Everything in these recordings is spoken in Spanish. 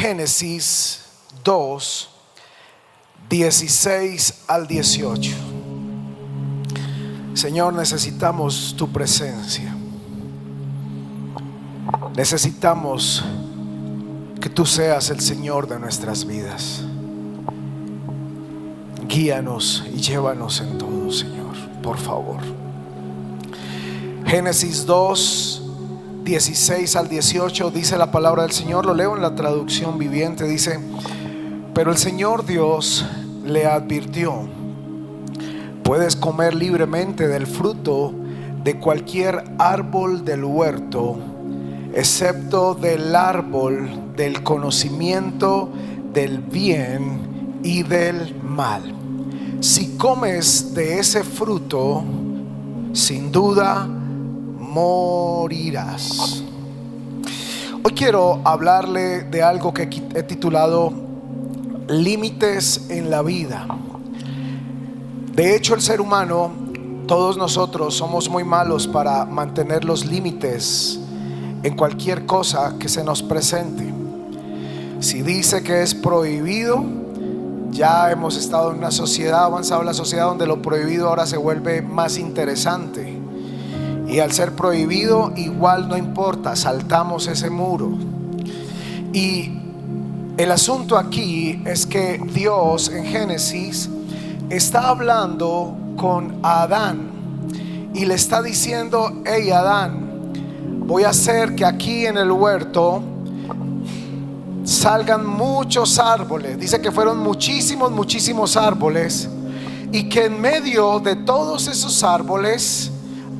Génesis 2, 16 al 18. Señor, necesitamos tu presencia. Necesitamos que tú seas el Señor de nuestras vidas. Guíanos y llévanos en todo, Señor, por favor. Génesis 2, 16 al 18 dice la palabra del Señor. Lo leo en la traducción viviente. Dice: pero el Señor Dios le advirtió: puedes comer libremente del fruto de cualquier árbol del huerto, excepto del árbol del conocimiento del bien y del mal. Si comes de ese fruto, sin duda morirás. Hoy quiero hablarle de algo que he titulado límites en la vida. De hecho, el ser humano, todos nosotros somos muy malos para mantener los límites en cualquier cosa que se nos presente. Si dice que es prohibido, ya hemos estado en una sociedad, avanzado la sociedad, donde lo prohibido ahora se vuelve más interesante. Y al ser prohibido, igual no importa, saltamos ese muro. Y el asunto aquí es que Dios en Génesis está hablando con Adán y le está diciendo: hey Adán, voy a hacer que aquí en el huerto salgan muchos árboles. Dice que fueron muchísimos árboles, y que en medio de todos esos árboles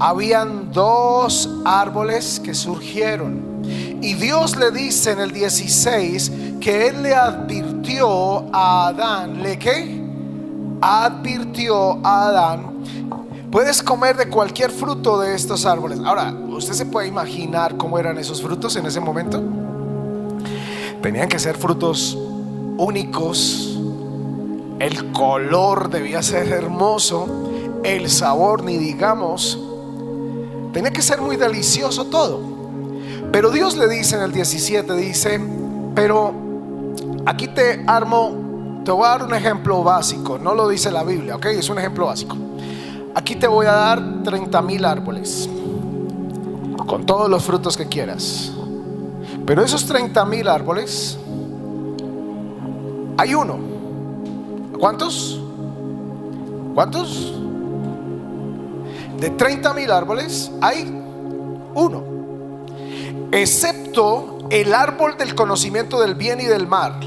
habían dos árboles que surgieron. Y Dios le dice en el 16 que Él le advirtió a Adán. ¿Le qué? Advirtió a Adán: puedes comer de cualquier fruto de estos árboles. Ahora, ¿usted se puede imaginar cómo eran esos frutos en ese momento? Tenían que ser frutos únicos. El color debía ser hermoso. El sabor, ni digamos. Tenía que ser muy delicioso todo. Pero Dios le dice en el 17, dice: pero aquí te voy a dar un ejemplo básico. No lo dice la Biblia, ¿ok? Es un ejemplo básico. Aquí te voy a dar 30,000 árboles con todos los frutos que quieras. Pero esos 30,000 árboles, hay uno. ¿Cuántos? ¿Cuántos? De 30,000 árboles hay uno, excepto el árbol del conocimiento del bien y del mal.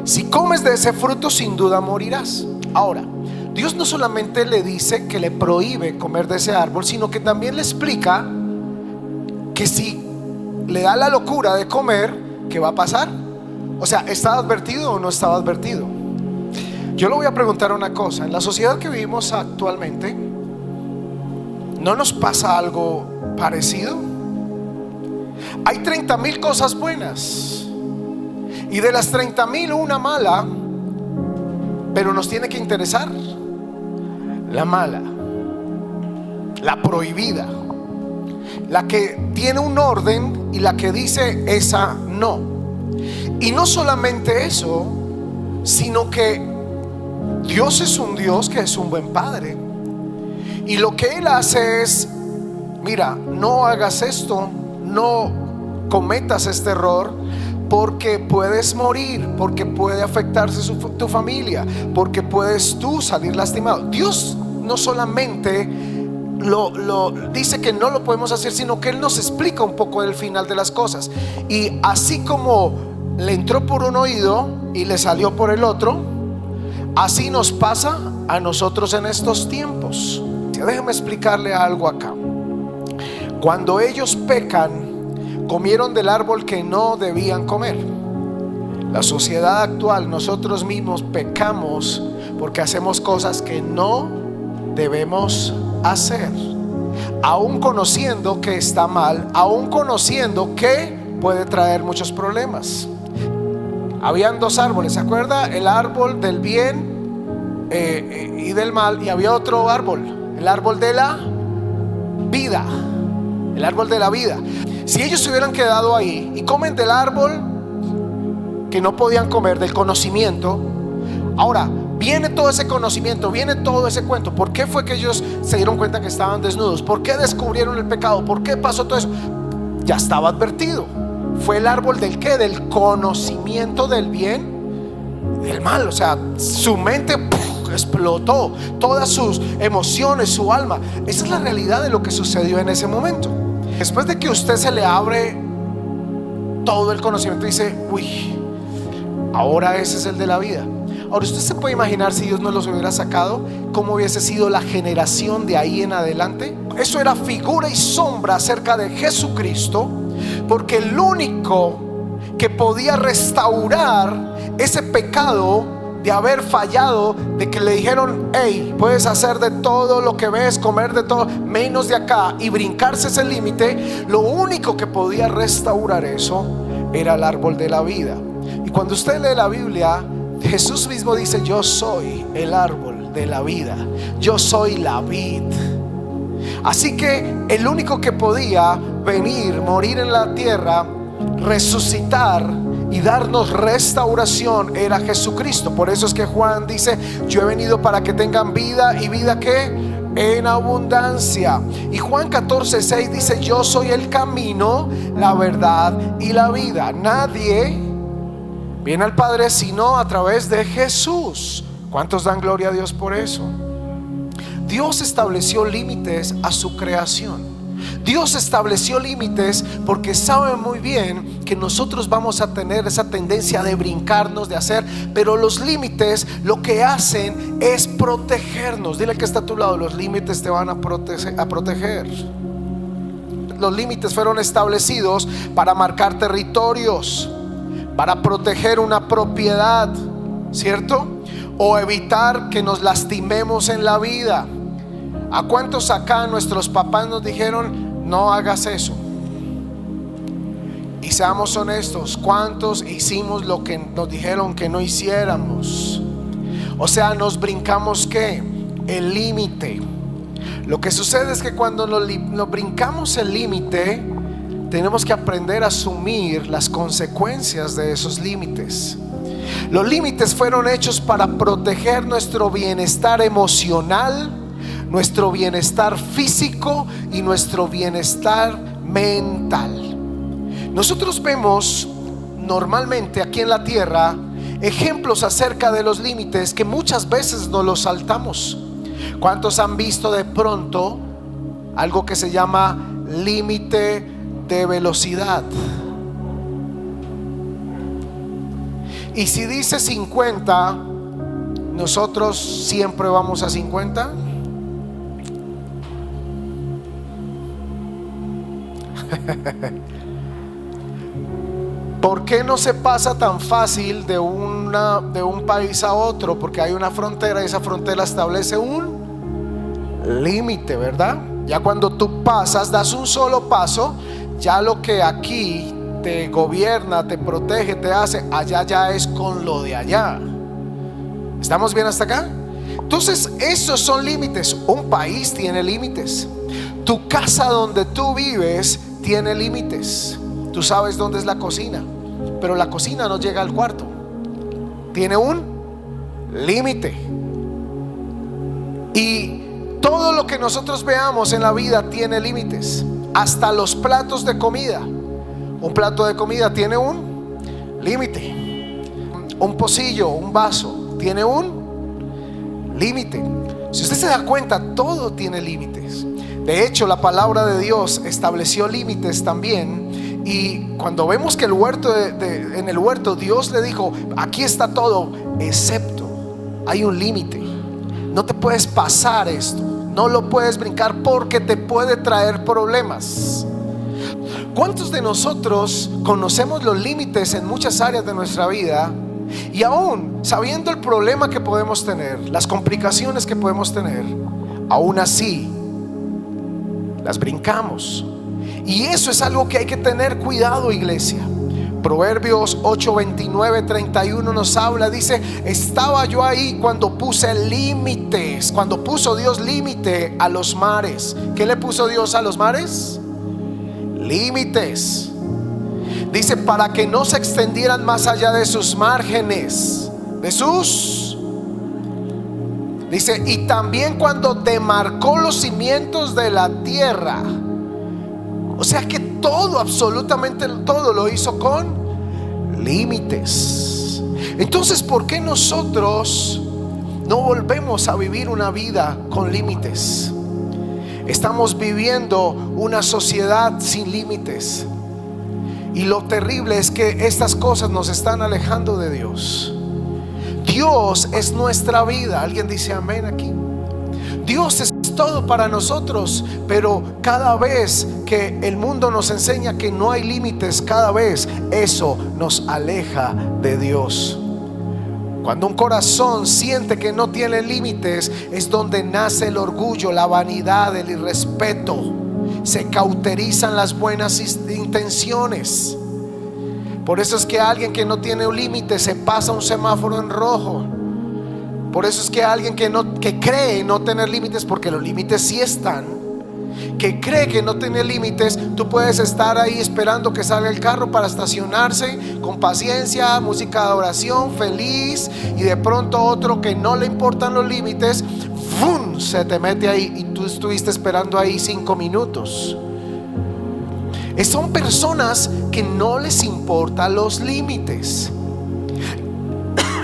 Si comes de ese fruto, sin duda morirás. Ahora, Dios no solamente le dice que le prohíbe comer de ese árbol, sino que también le explica que si le da la locura de comer, ¿qué va a pasar? O sea, ¿estaba advertido o no estaba advertido? Yo le voy a preguntar una cosa. En la sociedad que vivimos actualmente, ¿no nos pasa algo parecido? Hay 30,000 cosas buenas, y de las 30,000 una mala, pero nos tiene que interesar la mala, la prohibida, la que tiene un orden y la que dice esa no. Y no solamente eso, sino que Dios es un Dios que es un buen padre. Y lo que Él hace es: mira, no hagas esto, no cometas este error, porque puedes morir, porque puede afectarse tu familia, porque puedes tú salir lastimado. Dios no solamente lo dice que no lo podemos hacer, sino que Él nos explica un poco del final de las cosas. Y así como le entró por un oído y le salió por el otro, así nos pasa a nosotros en estos tiempos. Déjeme explicarle algo acá. Cuando ellos pecan, comieron del árbol que no debían comer. La sociedad actual, nosotros mismos pecamos porque hacemos cosas que no debemos hacer, aún conociendo que está mal, aún conociendo que puede traer muchos problemas. Habían dos árboles, ¿se acuerda? El árbol del bien y del mal, y había otro árbol, el árbol de la vida. El árbol de la vida. Si ellos se hubieran quedado ahí y comen del árbol que no podían comer del conocimiento. Ahora, viene todo ese conocimiento, viene todo ese cuento. ¿Por qué fue que ellos se dieron cuenta que estaban desnudos? ¿Por qué descubrieron el pecado? ¿Por qué pasó todo eso? Ya estaba advertido. Fue el árbol del ¿qué? Del conocimiento del bien y del mal. O sea, su mente explotó, todas sus emociones, su alma. Esa es la realidad de lo que sucedió en ese momento. Después de que usted se le abre todo el conocimiento, dice: uy, ahora ese es el de la vida. Ahora usted se puede imaginar, si Dios no los hubiera sacado, cómo hubiese sido la generación de ahí en adelante. Eso era figura y sombra acerca de Jesucristo, porque el único que podía restaurar ese pecado de haber fallado, de que le dijeron: hey, puedes hacer de todo lo que ves, comer de todo menos de acá, y brincarse ese límite, lo único que podía restaurar eso era el árbol de la vida. Y cuando usted lee la Biblia, Jesús mismo dice: yo soy el árbol de la vida, yo soy la vid. Así que el único que podía venir, morir en la tierra, resucitar y darnos restauración era Jesucristo. Por eso es que Juan dice: yo he venido para que tengan vida, y vida ¿qué? En abundancia. Y Juan 14:6 dice: yo soy el camino, la verdad y la vida. Nadie viene al Padre sino a través de Jesús. ¿Cuántos dan gloria a Dios por eso? Dios estableció límites a su creación. Dios estableció límites porque sabe muy bien que nosotros vamos a tener esa tendencia de brincarnos, de hacer, pero los límites lo que hacen es protegernos. Dile que está a tu lado: los límites te van a proteger. Los límites fueron establecidos para marcar territorios, para proteger una propiedad, ¿cierto? O evitar que nos lastimemos en la vida. ¿A cuántos acá nuestros papás nos dijeron: no hagas eso? Y seamos honestos, ¿cuántos hicimos lo que nos dijeron que no hiciéramos? O sea, nos brincamos ¿qué? El límite. Lo que sucede es que cuando nos brincamos el límite, tenemos que aprender a asumir las consecuencias de esos límites. Los límites fueron hechos para proteger nuestro bienestar emocional, nuestro bienestar físico y nuestro bienestar mental. Nosotros vemos normalmente aquí en la tierra ejemplos acerca de los límites que muchas veces nos los saltamos. ¿Cuántos han visto de pronto algo que se llama límite de velocidad? Y si dice 50, nosotros siempre vamos a 50. ¿Por qué no se pasa tan fácil de un país a otro? Porque hay una frontera y esa frontera establece un límite, ¿verdad? Ya cuando tú pasas, das un solo paso, ya lo que aquí te gobierna, te protege, te hace, allá ya es con lo de allá. ¿Estamos bien hasta acá? Entonces esos son límites. Un país tiene límites. Tu casa donde tú vives tiene límites. Tú sabes dónde es la cocina, pero la cocina no llega al cuarto. Tiene un límite. Y todo lo que nosotros veamos en la vida tiene límites. Hasta los platos de comida. Un plato de comida tiene un límite. Un pocillo, un vaso, tiene un límite. Si usted se da cuenta, todo tiene límites. De hecho, la palabra de Dios estableció límites también. Y cuando vemos que en el huerto Dios le dijo: aquí está todo, excepto hay un límite. No te puedes pasar esto, no lo puedes brincar porque te puede traer problemas. ¿Cuántos de nosotros conocemos los límites en muchas áreas de nuestra vida y aún sabiendo el problema que podemos tener, las complicaciones que podemos tener, aún así las brincamos? Y eso es algo que hay que tener cuidado, iglesia. Proverbios 8, 29, 31 nos habla, dice: estaba yo ahí cuando puse límites, cuando puso Dios límite a los mares. ¿Qué le puso Dios a los mares? Límites. Dice, para que no se extendieran más allá de sus márgenes, dice, y también cuando demarcó los cimientos de la tierra. O sea que todo, absolutamente todo lo hizo con límites. Entonces, ¿por qué nosotros no volvemos a vivir una vida con límites? Estamos viviendo una sociedad sin límites. Y lo terrible es que estas cosas nos están alejando de Dios. Dios es nuestra vida. ¿Alguien dice amén aquí? Dios es todo para nosotros, pero cada vez que el mundo nos enseña que no hay límites, cada vez eso nos aleja de Dios. Cuando un corazón siente que no tiene límites, es donde nace el orgullo, la vanidad, el irrespeto. Se cauterizan las buenas intenciones. Por eso es que alguien que no tiene un límite se pasa un semáforo en rojo. Por eso es que alguien que cree no tener límites, porque los límites sí están, que cree que no tiene límites, tú puedes estar ahí esperando que salga el carro para estacionarse con paciencia, música de oración, feliz, y de pronto otro que no le importan los límites, ¡fum!, se te mete ahí y tú estuviste esperando ahí 5 minutos. Son personas que no les importan los límites.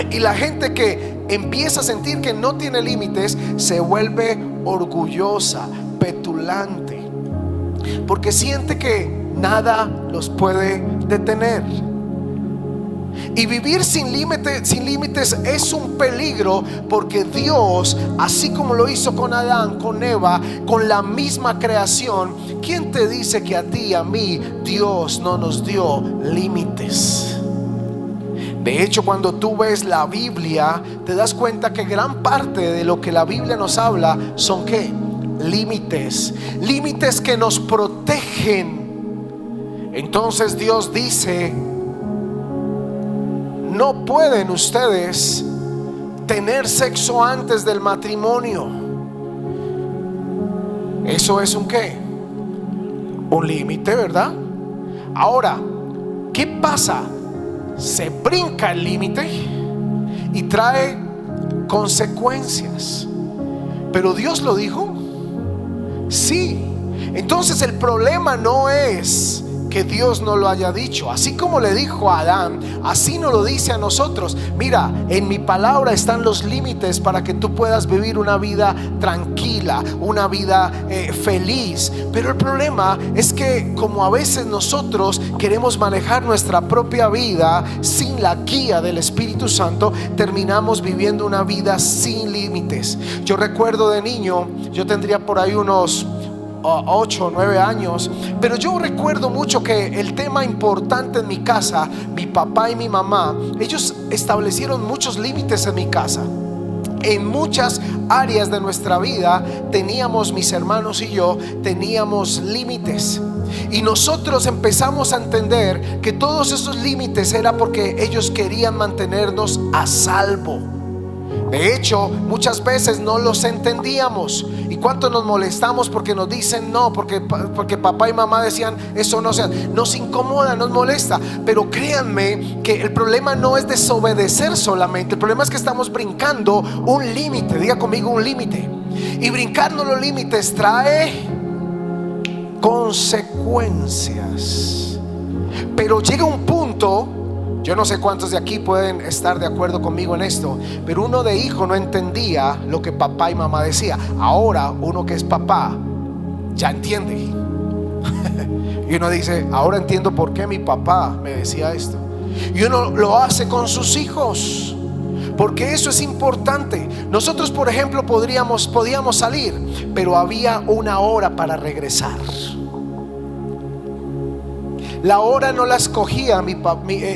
Y la gente que empieza a sentir que no tiene límites se vuelve orgullosa, petulante, porque siente que nada los puede detener. Y vivir sin límites es un peligro, porque Dios, así como lo hizo con Adán, con Eva, con la misma creación, ¿quién te dice que a ti y a mí Dios no nos dio límites? De hecho, cuando tú ves la Biblia, te das cuenta que gran parte de lo que la Biblia nos habla son ¿qué? Límites. Límites que nos protegen. Entonces Dios dice: no pueden ustedes tener sexo antes del matrimonio. Eso es un ¿qué? Un límite, ¿verdad? Ahora, ¿qué pasa? Se brinca el límite y trae consecuencias. ¿Pero Dios lo dijo? Sí. Entonces el problema no es que Dios no lo haya dicho. Así como le dijo a Adán, así nos lo dice a nosotros. Mira, en mi palabra están los límites para que tú puedas vivir una vida tranquila, una vida feliz. Pero el problema es que, como a veces nosotros queremos manejar nuestra propia vida sin la guía del Espíritu Santo, terminamos viviendo una vida sin límites. Yo recuerdo de niño, yo tendría por ahí unos 8 o 9 años, pero yo recuerdo mucho que el tema importante en mi casa, mi papá y mi mamá, ellos establecieron muchos límites en mi casa. En muchas áreas de nuestra vida teníamos, mis hermanos y yo, teníamos límites. Y nosotros empezamos a entender que todos esos límites era porque ellos querían mantenernos a salvo. De hecho, muchas veces no los entendíamos. ¿Y cuánto nos molestamos porque nos dicen no? Porque papá y mamá decían eso no se hace. Nos incomoda, nos molesta. Pero créanme que el problema no es desobedecer solamente. El problema es que estamos brincando un límite. Diga conmigo, un límite. Y brincando los límites trae consecuencias. Pero llega un punto, yo no sé cuántos de aquí pueden estar de acuerdo conmigo en esto, pero uno de hijo no entendía lo que papá y mamá decía. Ahora uno que es papá ya entiende. Y uno dice: ahora entiendo por qué mi papá me decía esto. Y uno lo hace con sus hijos, porque eso es importante. Nosotros, por ejemplo, podíamos salir, pero había una hora para regresar. La hora no la escogía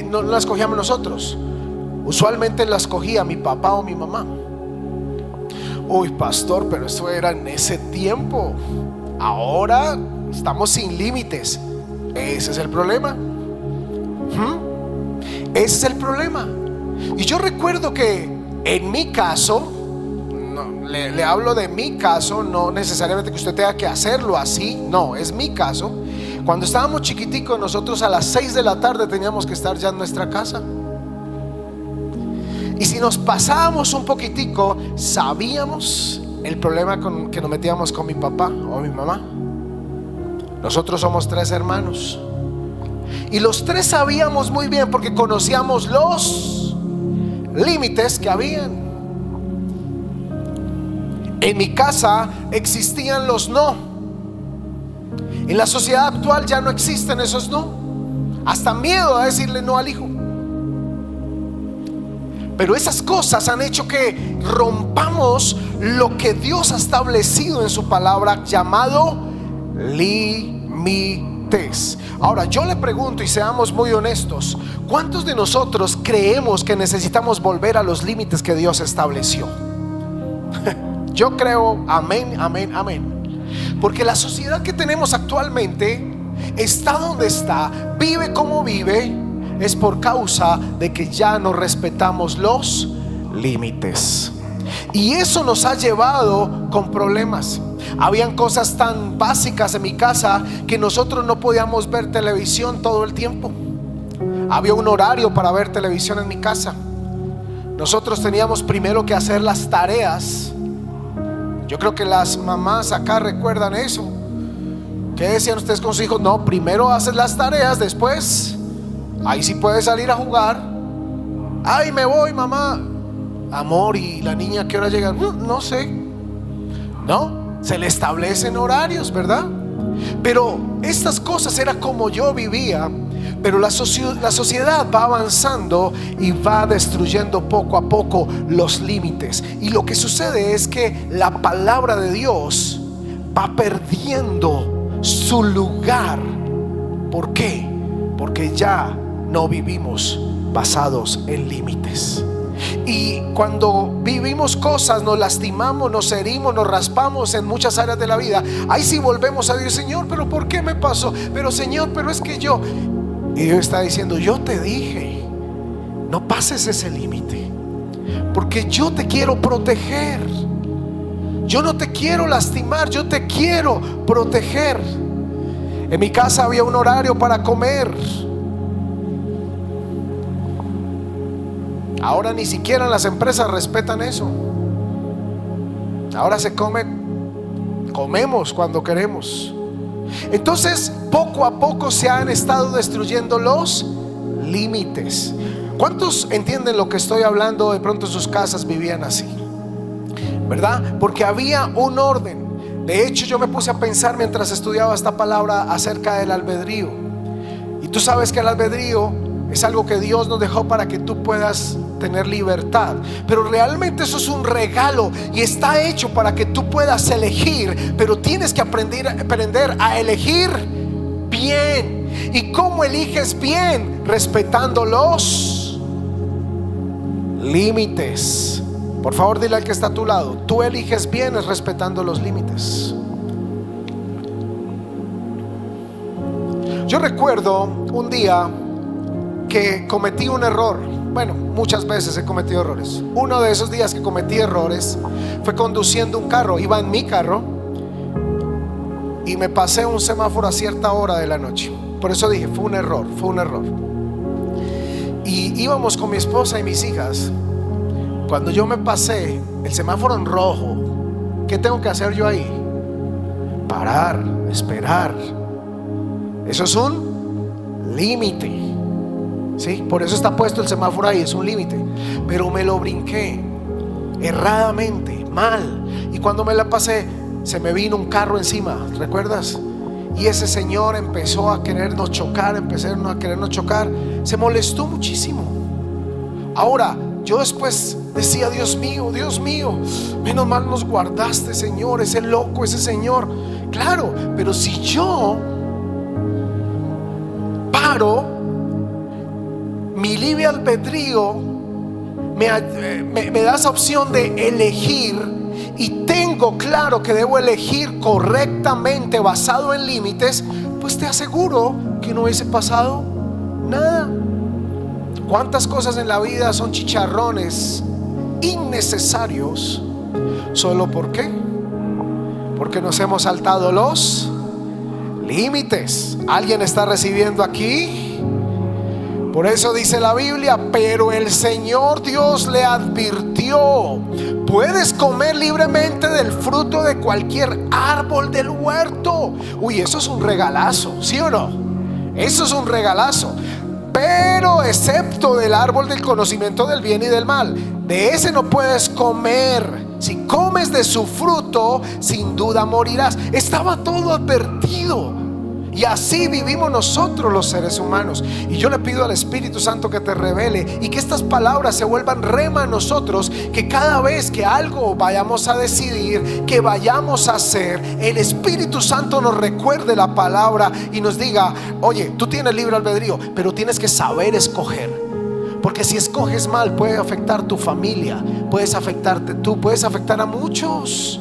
no la escogíamos nosotros. Usualmente la escogía mi papá o mi mamá. Uy, pastor, pero eso era en ese tiempo. Ahora estamos sin límites. Ese es el problema. Ese es el problema. Y yo recuerdo que en mi caso, le hablo de mi caso, no necesariamente que usted tenga que hacerlo así, no, es mi caso. Cuando estábamos chiquiticos, nosotros a las 6 de la tarde teníamos que estar ya en nuestra casa. Y si nos pasábamos un poquitico, sabíamos el problema que nos metíamos con mi papá o mi mamá. Nosotros somos 3 hermanos y los 3 sabíamos muy bien, porque conocíamos los límites que habían. En mi casa existían los no. En la sociedad actual ya no existen esos no. Hasta miedo a decirle no al hijo. Pero esas cosas han hecho que rompamos lo que Dios ha establecido en su palabra, llamado límites. Ahora yo le pregunto, y seamos muy honestos, ¿cuántos de nosotros creemos que necesitamos volver a los límites que Dios estableció? Yo creo, amén, amén, amén. Porque la sociedad que tenemos actualmente está donde está, vive como vive, es por causa de que ya no respetamos los límites. Y eso nos ha llevado con problemas. Habían cosas tan básicas en mi casa que nosotros no podíamos ver televisión todo el tiempo. Había un horario para ver televisión en mi casa. Nosotros teníamos primero que hacer las tareas. Yo creo que las mamás acá recuerdan eso. ¿Qué decían ustedes con sus hijos? No, primero haces las tareas, después ahí sí puedes salir a jugar. Ay, me voy, mamá. Amor, ¿y la niña a qué hora llega? No sé. No, se le establecen horarios, ¿verdad? Pero estas cosas era como yo vivía. Pero la sociedad va avanzando y va destruyendo poco a poco los límites. Y lo que sucede es que la palabra de Dios va perdiendo su lugar. ¿Por qué? Porque ya no vivimos basados en límites. Y cuando vivimos cosas, nos lastimamos, nos herimos, nos raspamos en muchas áreas de la vida. Ahí sí volvemos a Dios: Señor, pero ¿por qué me pasó? Pero Señor, pero es que yo... Y Dios está diciendo: yo te dije, no pases ese límite, porque yo te quiero proteger. Yo no te quiero lastimar, yo te quiero proteger. En mi casa había un horario para comer. Ahora ni siquiera las empresas respetan eso. Ahora comemos cuando queremos. Entonces, poco a poco se han estado destruyendo los límites. ¿Cuántos entienden lo que estoy hablando? De pronto en sus casas vivían así, ¿verdad? Porque había un orden. De hecho, yo me puse a pensar mientras estudiaba esta palabra acerca del albedrío. Y tú sabes que el albedrío es algo que Dios nos dejó para que tú puedas tener libertad. Pero realmente eso es un regalo y está hecho para que tú puedas elegir. Pero tienes que aprender a elegir bien. ¿Y cómo eliges bien? Respetando los límites. Por favor, dile al que está a tu lado: tú eliges bien es respetando los límites. Yo recuerdo un día que cometí un error. Bueno, muchas veces he cometido errores. Uno de esos días que cometí errores fue conduciendo un carro. Iba en mi carro y me pasé un semáforo a cierta hora de la noche. Por eso dije, fue un error. Y íbamos con mi esposa y mis hijas. Cuando yo me pasé el semáforo en rojo, ¿qué tengo que hacer yo ahí? Parar, esperar. Eso es un límite. ¿Sí? Por eso está puesto el semáforo ahí, es un límite. Pero me lo brinqué erradamente, mal. Y cuando me la pasé, se me vino un carro encima, ¿recuerdas? Y ese señor empezó a querernos chocar, se molestó muchísimo. Ahora, yo después decía: Dios mío, menos mal nos guardaste, Señor, ese loco, ese señor. Claro, pero si yo paro, mi libre albedrío me da esa opción de elegir, y tengo claro que debo elegir correctamente basado en límites, pues te aseguro que no hubiese pasado nada. ¿Cuántas cosas en la vida son chicharrones innecesarios? ¿Solo por qué? Porque nos hemos saltado los límites. ¿Alguien está recibiendo aquí? Por eso dice la Biblia: pero el Señor Dios le advirtió: puedes comer libremente del fruto de cualquier árbol del huerto. Uy, eso es un regalazo, ¿sí o no? Eso es un regalazo. Pero excepto del árbol del conocimiento del bien y del mal, de ese no puedes comer. Si comes de su fruto, sin duda morirás. Estaba todo advertido. Y así vivimos nosotros los seres humanos. Y yo le pido al Espíritu Santo que te revele y que estas palabras se vuelvan rema en nosotros, que cada vez que algo vayamos a decidir, que vayamos a hacer, el Espíritu Santo nos recuerde la palabra y nos diga: oye, tú tienes libre albedrío, pero tienes que saber escoger. Porque si escoges mal, puede afectar tu familia, puedes afectarte tú, puedes afectar a muchos.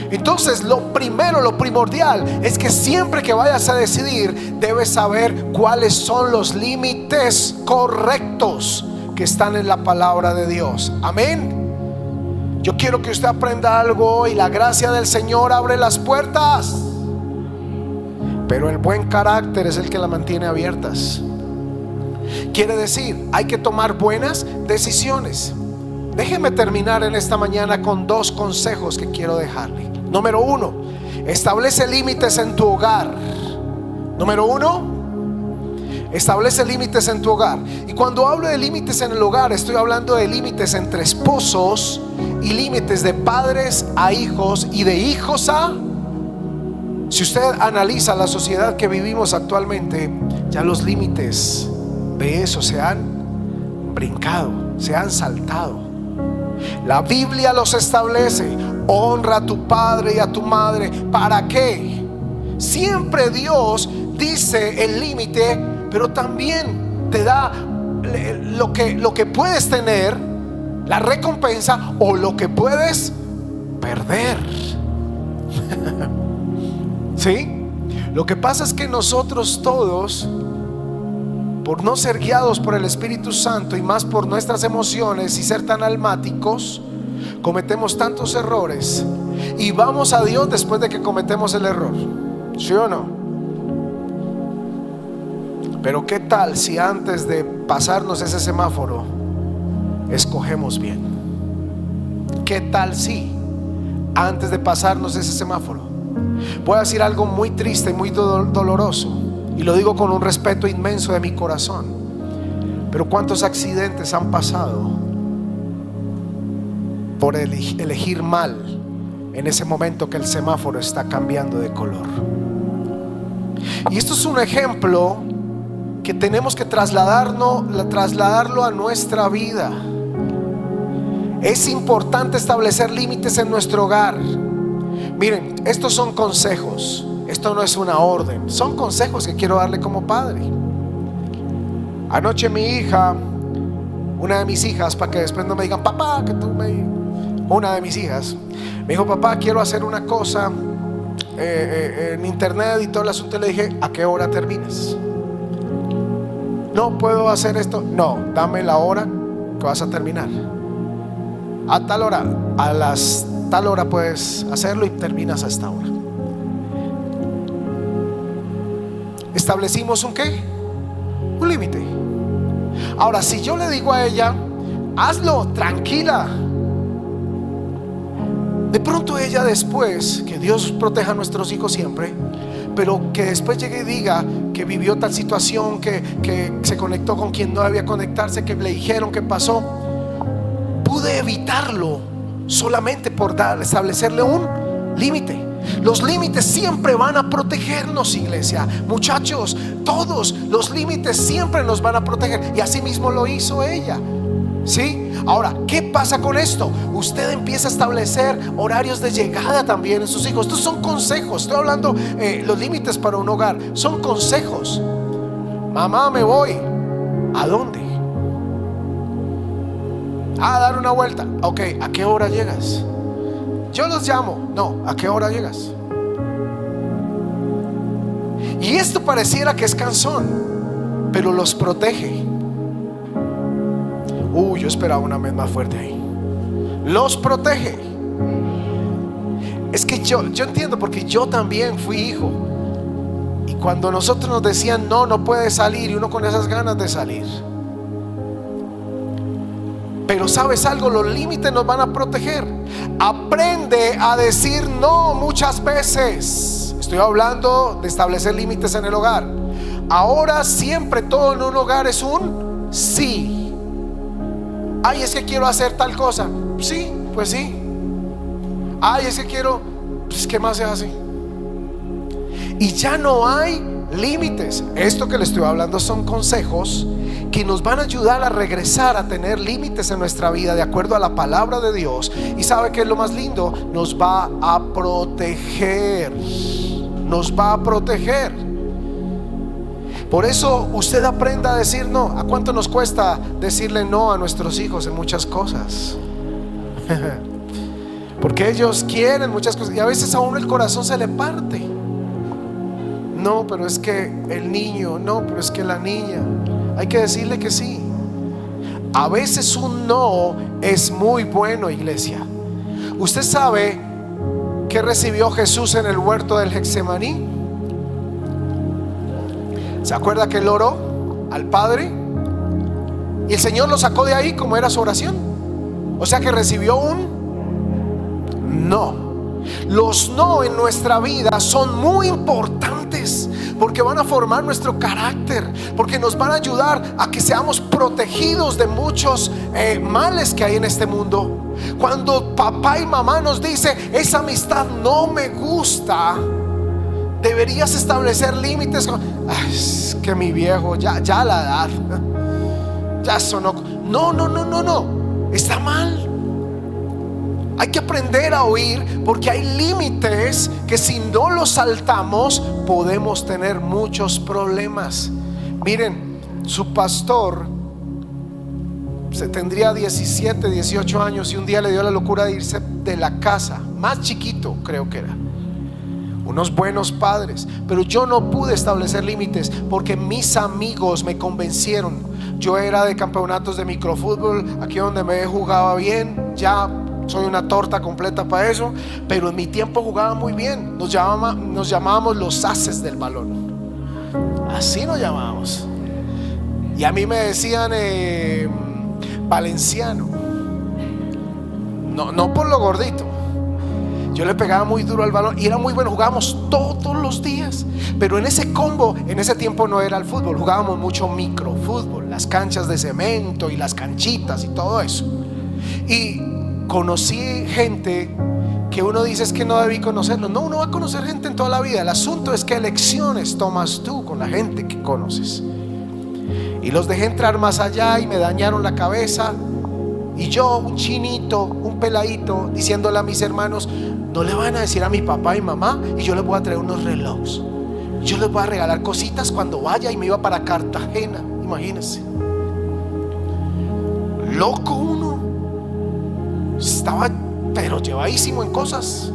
Entonces lo primero, lo primordial es que siempre que vayas a decidir, debes saber cuáles son los límites correctos que están en la palabra de Dios. Amén. Yo quiero que usted aprenda algo, y la gracia del Señor abre las puertas, pero el buen carácter es el que las mantiene abiertas. Quiere decir, hay que tomar buenas decisiones. Déjeme terminar en esta mañana con 2 consejos que quiero dejarle. Número 1, establece límites en tu hogar. Número 1, establece límites en tu hogar. Y cuando hablo de límites en el hogar, estoy hablando de límites entre esposos y límites de padres a hijos y de hijos a... Si usted analiza la sociedad que vivimos actualmente, ya los límites de eso se han brincado, se han saltado. La Biblia los establece: honra a tu padre y a tu madre. ¿Para qué? Siempre Dios dice el límite, pero también te da lo que puedes tener, la recompensa, o lo que puedes perder. ¿Sí? Lo que pasa es que nosotros todos, por no ser guiados por el Espíritu Santo y más por nuestras emociones y ser tan almáticos, cometemos tantos errores y vamos a Dios después de que cometemos el error. ¿Sí o no? Pero ¿qué tal si antes de pasarnos ese semáforo escogemos bien? ¿Qué tal si antes de pasarnos ese semáforo? Voy a decir algo muy triste y muy doloroso, y lo digo con un respeto inmenso de mi corazón, pero ¿cuántos accidentes han pasado por elegir mal en ese momento que el semáforo está cambiando de color? Y esto es un ejemplo que tenemos que trasladarlo a nuestra vida. Es importante establecer límites en nuestro hogar. Miren, estos son consejos. Esto no es una orden, son consejos que quiero darle como padre. Anoche mi hija, una de mis hijas, para que después no me digan papá, una de mis hijas me dijo: papá, quiero hacer una cosa en internet y todo el asunto. Le dije: ¿a qué hora terminas? No puedo hacer esto. No, dame la hora que vas a terminar. A tal hora, tal hora puedes hacerlo y terminas a esta hora. Establecimos un ¿qué? Un límite. Ahora, si yo le digo a ella: hazlo, tranquila, de pronto ella después, que Dios proteja a nuestros hijos siempre, pero que después llegue y diga que vivió tal situación, que se conectó con quien no debía conectarse, que le dijeron que pasó, pude evitarlo solamente por establecerle un límite. Los límites siempre van a protegernos, iglesia. Muchachos, todos los límites siempre nos van a proteger. Y así mismo lo hizo ella. ¿Sí? Ahora, ¿qué pasa con esto? Usted empieza a establecer horarios de llegada también en sus hijos. Estos son consejos. Estoy hablando los límites para un hogar. Son consejos. Mamá, me voy. ¿A dónde? A dar una vuelta. Ok, ¿a qué hora llegas? Yo los llamo. No, ¿a qué hora llegas? Y esto pareciera que es cansón, pero los protege. Yo esperaba una vez más fuerte ahí. Los protege. Es que yo entiendo, porque yo también fui hijo. cuando nosotros nos decían no, no puedes salir, y uno con esas ganas de salir. Pero ¿sabes algo? Los límites nos van a proteger. Aprende a decir no muchas veces. Estoy hablando de establecer límites en el hogar. Ahora siempre todo en un hogar es un sí. Ay, es que quiero hacer tal cosa. Sí, pues sí. Ay, es que quiero, pues ¿qué más se hace? Y ya no hay límites. Esto que le estoy hablando son consejos que nos van a ayudar a regresar a tener límites en nuestra vida de acuerdo a la palabra de Dios. Y ¿sabe qué es lo más lindo? Nos va a proteger. Nos va a proteger. Por eso usted aprenda a decir no. ¿A cuánto nos cuesta decirle no a nuestros hijos en muchas cosas? Porque ellos quieren muchas cosas y a veces a uno el corazón se le parte. No, pero es que el niño, no, pero es que la niña. Hay que decirle que sí. A veces un no es muy bueno, iglesia. ¿Usted sabe qué recibió Jesús en el huerto del Getsemaní? ¿Se acuerda que él oró al Padre? Y el Señor lo sacó de ahí como era su oración. O sea que recibió un no. Los no en nuestra vida son muy importantes porque van a formar nuestro carácter, porque nos van a ayudar a que seamos protegidos de muchos males que hay en este mundo. Cuando papá y mamá nos dice esa amistad no me gusta, deberías establecer límites. Ay, es que mi viejo ya la edad, ya sonó. No, está mal. Hay que aprender a oír, porque hay límites que si no los saltamos podemos tener muchos problemas. Miren, su pastor tendría 17, 18 años y un día le dio la locura de irse de la casa, más chiquito creo que era. Unos buenos padres, pero yo no pude establecer límites porque mis amigos me convencieron. Yo era de campeonatos de microfútbol, aquí donde me jugaba bien, ya soy una torta completa para eso, pero en mi tiempo jugaba muy bien. Nos llamábamos los ases del balón. Así nos llamábamos. Y a mí me decían valenciano. No por lo gordito. Yo le pegaba muy duro al balón y era muy bueno. Jugábamos todos los días. Pero en ese combo, en ese tiempo no era el fútbol. Jugábamos mucho microfútbol, las canchas de cemento y las canchitas y todo eso. Y conocí gente que uno dice es que no debí conocerlo. No, uno va a conocer gente en toda la vida. El asunto es qué elecciones tomas tú con la gente que conoces. Y los dejé entrar más allá y me dañaron la cabeza. Y yo, un chinito, un peladito, diciéndole a mis hermanos, no le van a decir a mi papá y mamá, y yo les voy a traer unos relojes, yo les voy a regalar cositas cuando vaya. Y me iba para Cartagena, imagínense. Loco uno. Estaba pero llevadísimo en cosas.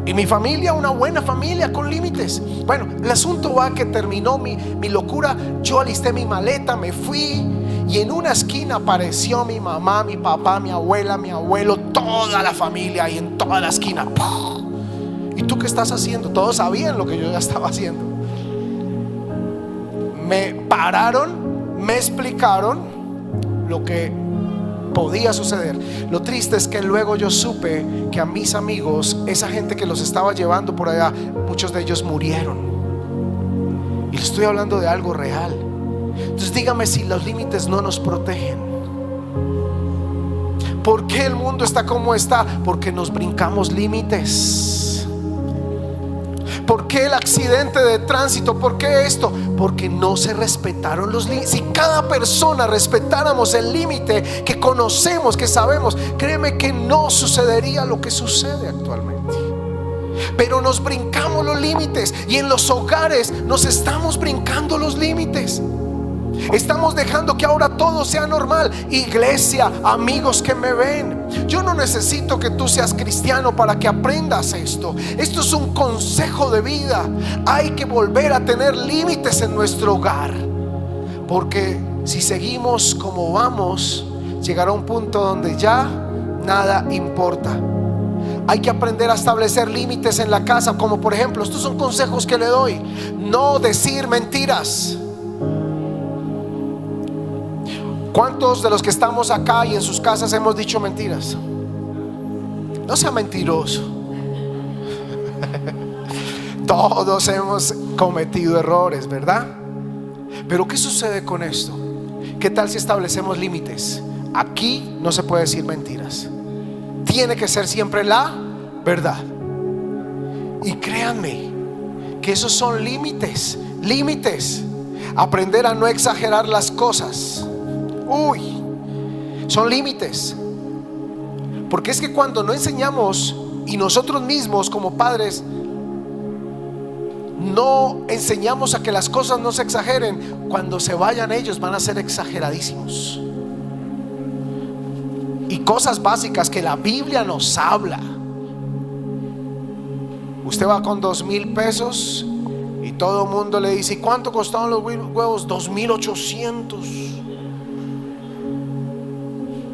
Y mi familia, una buena familia con límites. Bueno, el asunto va que terminó mi locura. Yo alisté mi maleta, me fui. Y en una esquina apareció mi mamá, mi papá, mi abuela, mi abuelo, toda la familia ahí en toda la esquina. ¿Y tú qué estás haciendo? Todos sabían lo que yo ya estaba haciendo. Me pararon, me explicaron lo que podía suceder. Lo triste es que luego yo supe que a mis amigos, esa gente que los estaba llevando por allá, muchos de ellos murieron. Y le estoy hablando de algo real. Entonces dígame si los límites no nos protegen. ¿Por qué el mundo está como está? Porque nos brincamos límites. ¿Por qué el accidente de tránsito? ¿Por qué esto? Porque no se respetaron los límites. Si cada persona respetáramos el límite que conocemos, que sabemos, créeme que no sucedería lo que sucede actualmente. Pero nos brincamos los límites, y en los hogares nos estamos brincando los límites. Estamos dejando que ahora todo sea normal. Iglesia, amigos que me ven, yo no necesito que tú seas cristiano para que aprendas esto. Esto es un consejo de vida. Hay que volver a tener límites en nuestro hogar, porque si seguimos como vamos, llegará un punto donde ya nada importa. Hay que aprender a establecer límites en la casa, como por ejemplo, estos son consejos que le doy: no decir mentiras. ¿Cuántos de los que estamos acá y en sus casas hemos dicho mentiras? No sea mentiroso. Todos hemos cometido errores, ¿verdad? Pero ¿qué sucede con esto? ¿Qué tal si establecemos límites? Aquí no se puede decir mentiras. Tiene que ser siempre la verdad. Y créanme que esos son límites. Límites. Aprender a no exagerar las cosas. Son límites. Porque es que cuando no enseñamos, y nosotros mismos como padres no enseñamos a que las cosas no se exageren, cuando se vayan ellos van a ser exageradísimos. Y cosas básicas que la Biblia nos habla. Usted va con 2,000 pesos y todo el mundo le dice: ¿y cuánto costaban los huevos? 2,800.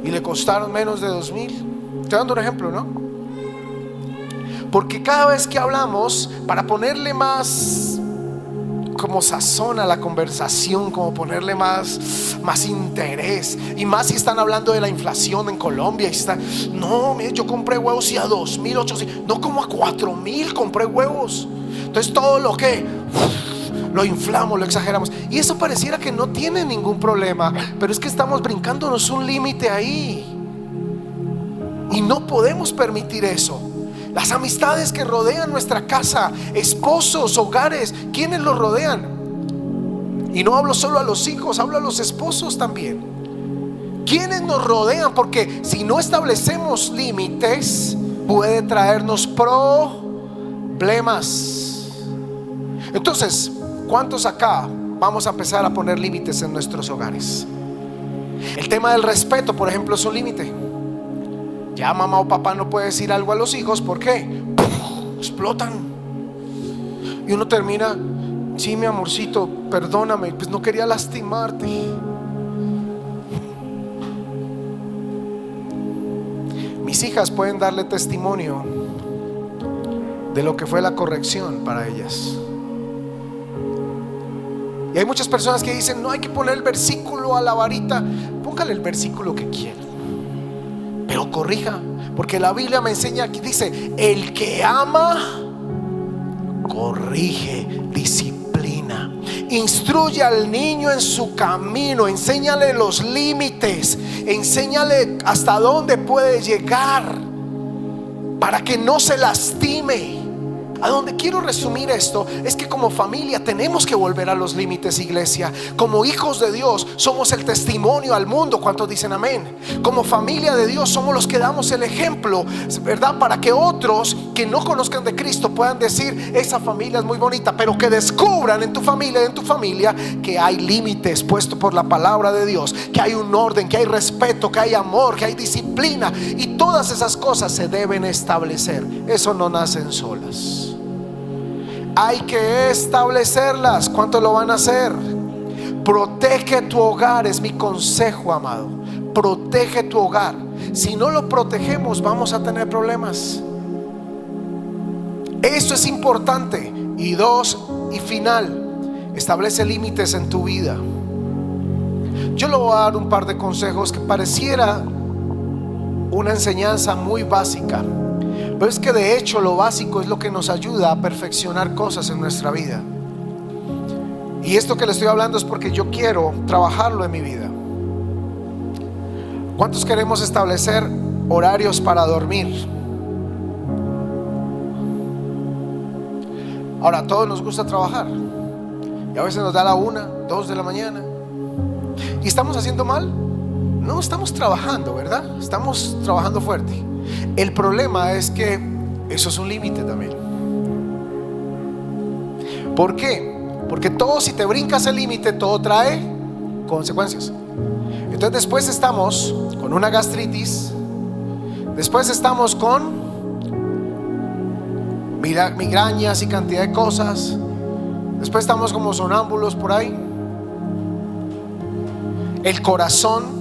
Y le costaron menos de 2,000. Estoy dando un ejemplo, ¿no? Porque cada vez que hablamos, para ponerle más como sazón a la conversación, como ponerle más interés, y más si están hablando de la inflación en Colombia, y está, no, mire, yo compré huevos y a 2,800, no, como a 4,000 compré huevos. Entonces todo lo que lo inflamos, lo exageramos, y eso pareciera que no tiene ningún problema, pero es que estamos brincándonos un límite ahí, y no podemos permitir eso. Las amistades que rodean nuestra casa, esposos, hogares, ¿quiénes los rodean? Y no hablo solo a los hijos, hablo a los esposos también. ¿Quiénes nos rodean? Porque si no establecemos límites, puede traernos problemas. Entonces, ¿cuántos acá vamos a empezar a poner límites en nuestros hogares? El tema del respeto, por ejemplo, es un límite. Ya mamá o papá no puede decir algo a los hijos, ¿por qué? Explotan. Y uno termina: sí, mi amorcito, perdóname, pues no quería lastimarte. Mis hijas pueden darle testimonio de lo que fue la corrección para ellas. Y hay muchas personas que dicen: no hay que poner el versículo a la varita. Póngale el versículo que quiera, pero corrija, porque la Biblia me enseña aquí, dice: el que ama, corrige, disciplina, instruye al niño en su camino, enséñale los límites, enséñale hasta dónde puede llegar, para que no se lastime. A donde quiero resumir esto es que como familia tenemos que volver a los límites, iglesia. Como hijos de Dios somos el testimonio al mundo. ¿Cuántos dicen amén? Como familia de Dios somos los que damos el ejemplo, ¿verdad? Para que otros que no conozcan de Cristo puedan decir: esa familia es muy bonita. Pero que descubran en tu familia que hay límites puestos por la palabra de Dios, que hay un orden, que hay respeto, que hay amor, que hay disciplina, y todas esas cosas se deben establecer. Eso no nacen solas. Hay que establecerlas. ¿Cuántos lo van a hacer? Protege tu hogar, es mi consejo, amado. Protege tu hogar. Si no lo protegemos, vamos a tener problemas. Eso es importante. Y dos, y final, establece límites en tu vida. Yo le voy a dar un par de consejos que pareciera una enseñanza muy básica, pero es que de hecho lo básico es lo que nos ayuda a perfeccionar cosas en nuestra vida. Y esto que le estoy hablando es porque yo quiero trabajarlo en mi vida. ¿Cuántos queremos establecer horarios para dormir? Ahora, a todos nos gusta trabajar y a veces nos da la 1, 2 de la mañana. ¿Y estamos haciendo mal? No, estamos trabajando, ¿verdad? Estamos trabajando fuerte. El problema es que eso es un límite también. ¿Por qué? Porque todo, si te brincas el límite, todo trae consecuencias. Entonces después estamos con una gastritis, después estamos con migrañas y cantidad de cosas, después estamos como sonámbulos por ahí. El corazón.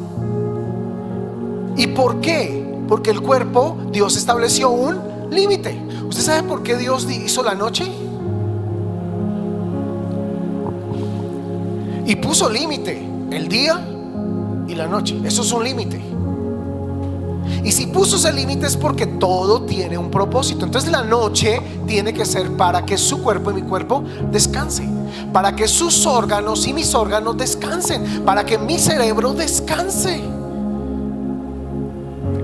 ¿Y por qué? Porque el cuerpo, Dios estableció un límite. ¿Usted sabe por qué Dios hizo la noche? Y puso límite, el día y la noche. Eso es un límite. Y si puso ese límite es porque todo tiene un propósito. Entonces la noche tiene que ser para que su cuerpo y mi cuerpo descanse, para que sus órganos y mis órganos descansen, para que mi cerebro descanse.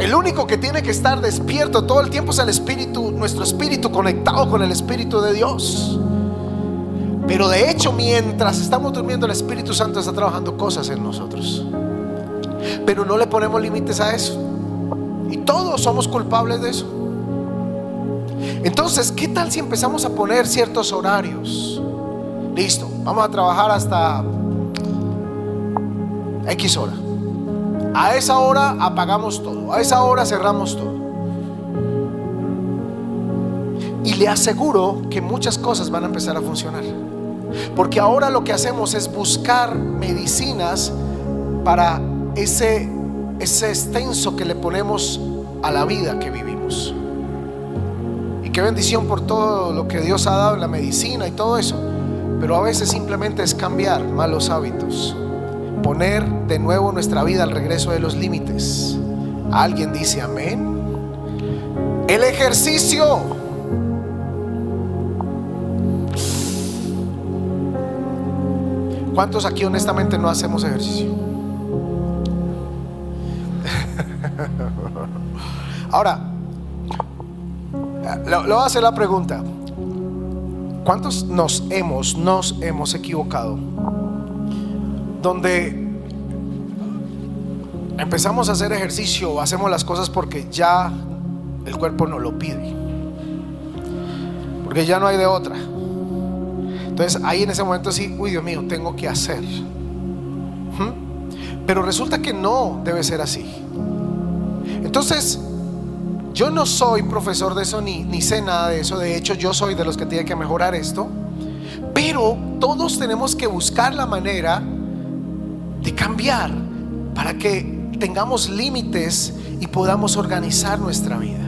El único que tiene que estar despierto todo el tiempo es el espíritu, nuestro espíritu conectado con el Espíritu de Dios. Pero de hecho, mientras estamos durmiendo, el Espíritu Santo está trabajando cosas en nosotros. Pero no le ponemos límites a eso. Y todos somos culpables de eso. Entonces, ¿qué tal si empezamos a poner ciertos horarios? Listo, vamos a trabajar hasta X hora. A esa hora apagamos todo, a esa hora cerramos todo. Y le aseguro que muchas cosas van a empezar a funcionar. Porque ahora lo que hacemos es buscar medicinas para ese extenso que le ponemos a la vida que vivimos. Y qué bendición por todo lo que Dios ha dado en la medicina y todo eso. Pero a veces simplemente es cambiar malos hábitos, poner de nuevo nuestra vida al regreso de los límites. ¿Alguien dice amén? El ejercicio. ¿Cuántos aquí honestamente no hacemos ejercicio? Ahora, le voy a hacer la pregunta. ¿Cuántos nos hemos equivocado? Donde empezamos a hacer ejercicio o hacemos las cosas porque ya el cuerpo nos lo pide, porque ya no hay de otra. Entonces ahí en ese momento sí, uy, Dios mío, tengo que hacer. Pero resulta que no debe ser así. Entonces yo no soy profesor de eso, ni sé nada de eso. De hecho, yo soy de los que tienen que mejorar esto. Pero todos tenemos que buscar la manera de cambiar para que tengamos límites y podamos organizar nuestra vida.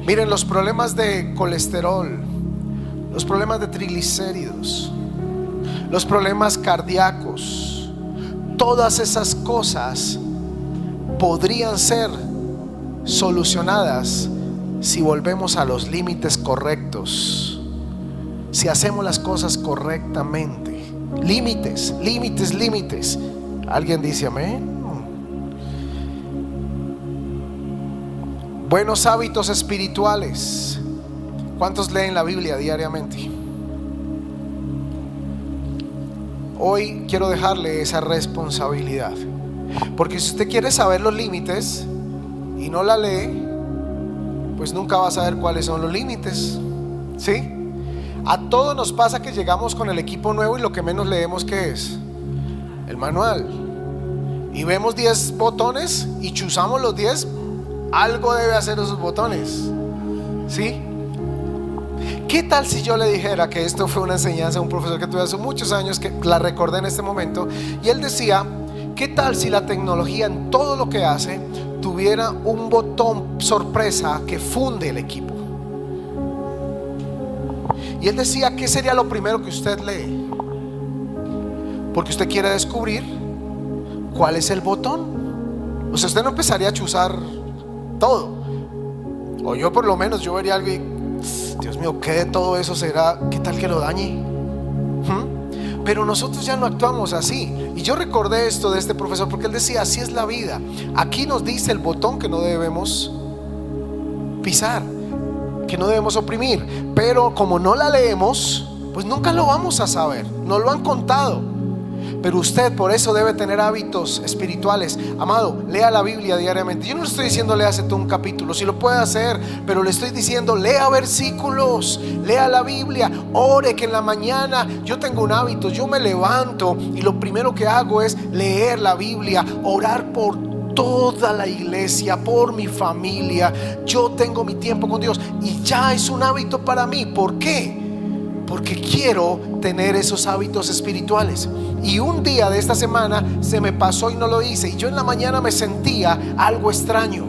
Miren, los problemas de colesterol, los problemas de triglicéridos, los problemas cardíacos, todas esas cosas podrían ser solucionadas si volvemos a los límites correctos, si hacemos las cosas correctamente. Límites, límites, límites. ¿Alguien dice amén? Buenos hábitos espirituales. ¿Cuántos leen la Biblia diariamente? Hoy quiero dejarle esa responsabilidad, porque si usted quiere saber los límites y no la lee, pues nunca va a saber cuáles son los límites. ¿Sí? A todos nos pasa que llegamos con el equipo nuevo y lo que menos leemos, ¿qué es? El manual. Y vemos 10 botones y chuzamos los 10. Algo debe hacer esos botones. ¿Sí? ¿Qué tal si yo le dijera que esto fue una enseñanza de un profesor que tuve hace muchos años, que la recordé en este momento? Y él decía: ¿qué tal si la tecnología en todo lo que hace tuviera un botón sorpresa que funde el equipo? Y él decía: ¿qué sería lo primero que usted lee? Porque usted quiere descubrir cuál es el botón. O sea, usted no empezaría a chuzar todo. O yo por lo menos, yo vería algo y, Dios mío, ¿qué de todo eso será? ¿Qué tal que lo dañe? Pero nosotros ya no actuamos así. Y yo recordé esto de este profesor porque él decía: así es la vida. Aquí nos dice el botón que no debemos pisar, que no debemos oprimir. Pero como no la leemos, pues nunca lo vamos a saber. Nos lo han contado. Pero usted por eso debe tener hábitos espirituales. Amado, lea la Biblia diariamente. Yo no le estoy diciendo léase todo un capítulo, si lo puede hacer, pero le estoy diciendo lea versículos, lea la Biblia, ore, que en la mañana yo tengo un hábito. Yo me levanto y lo primero que hago es leer la Biblia, orar por toda la iglesia, por mi familia. Yo tengo mi tiempo con Dios y ya es un hábito para mí. ¿Por qué? Porque quiero tener esos hábitos espirituales. Y un día de esta semana se me pasó y no lo hice. Y yo en la mañana me sentía algo extraño.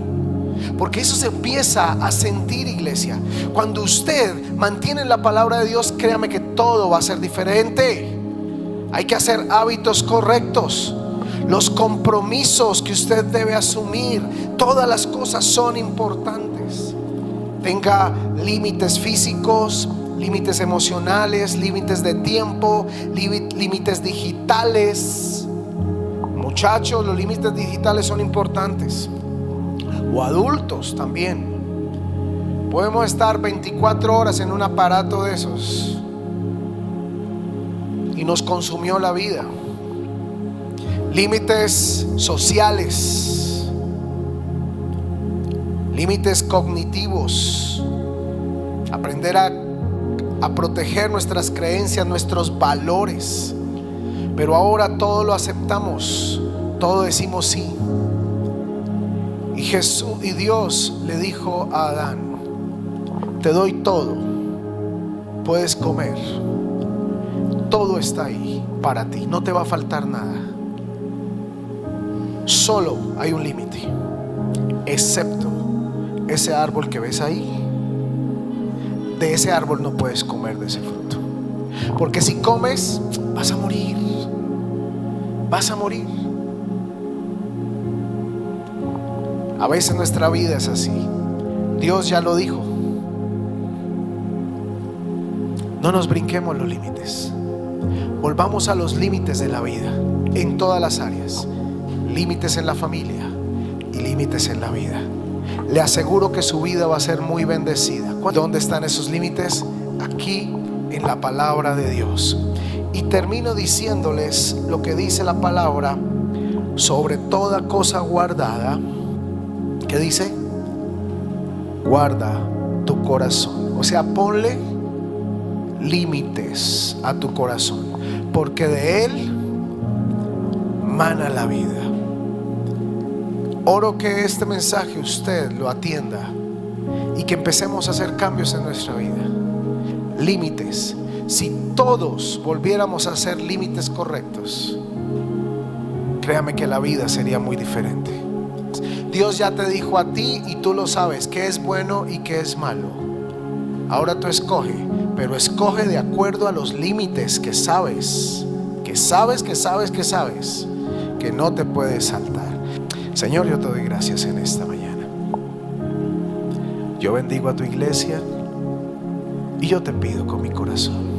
porque eso se empieza a sentir, iglesia. Cuando usted mantiene la palabra de Dios, créame que todo va a ser diferente. Hay que hacer hábitos correctos, los compromisos que usted debe asumir, todas las cosas son importantes. Tenga límites físicos, límites emocionales, límites de tiempo, límites digitales. Muchachos, los límites digitales son importantes. O adultos también. Podemos estar 24 horas en un aparato de esos y nos consumió la vida. Límites sociales, límites cognitivos. Aprender a proteger nuestras creencias, nuestros valores. Pero ahora todo lo aceptamos, todo decimos sí. Y Jesús y Dios le dijo a Adán: te doy todo, puedes comer, todo está ahí para ti, no te va a faltar nada. Solo hay un límite, excepto ese árbol que ves ahí. De ese árbol no puedes comer de ese fruto, porque si comes vas a morir. Vas a morir. A veces nuestra vida es así. Dios ya lo dijo. No nos brinquemos los límites. Volvamos a los límites de la vida en todas las áreas. Límites en la familia y límites en la vida. Le aseguro que su vida va a ser muy bendecida. ¿Dónde están esos límites? Aquí en la palabra de Dios. Y termino diciéndoles lo que dice la palabra sobre toda cosa guardada. ¿Qué dice? Guarda tu corazón. O sea, ponle límites a tu corazón, porque de él mana la vida. Oro que este mensaje usted lo atienda y que empecemos a hacer cambios en nuestra vida. Límites. Si todos volviéramos a hacer límites correctos, créame que la vida sería muy diferente. Dios ya te dijo a ti y tú lo sabes, qué es bueno y qué es malo. Ahora tú escoge, pero escoge de acuerdo a los límites que sabes, que no te puedes saltar. Señor, yo te doy gracias en esta mañana. Yo bendigo a tu iglesia y yo te pido con mi corazón,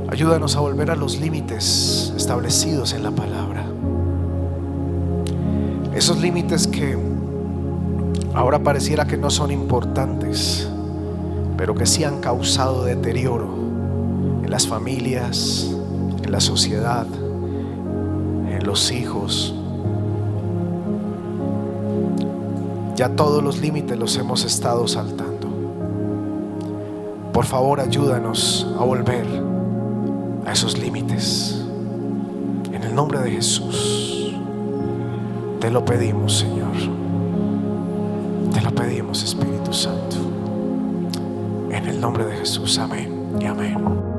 ayúdanos a volver a los límites establecidos en la palabra. Esos límites que ahora pareciera que no son importantes, pero que sí han causado deterioro en las familias, en la sociedad, en los hijos. Ya todos los límites los hemos estado saltando. Por favor, ayúdanos a volver a esos límites. En el nombre de Jesús te lo pedimos, Señor. Te lo pedimos, Espíritu Santo. En el nombre de Jesús, amén y amén.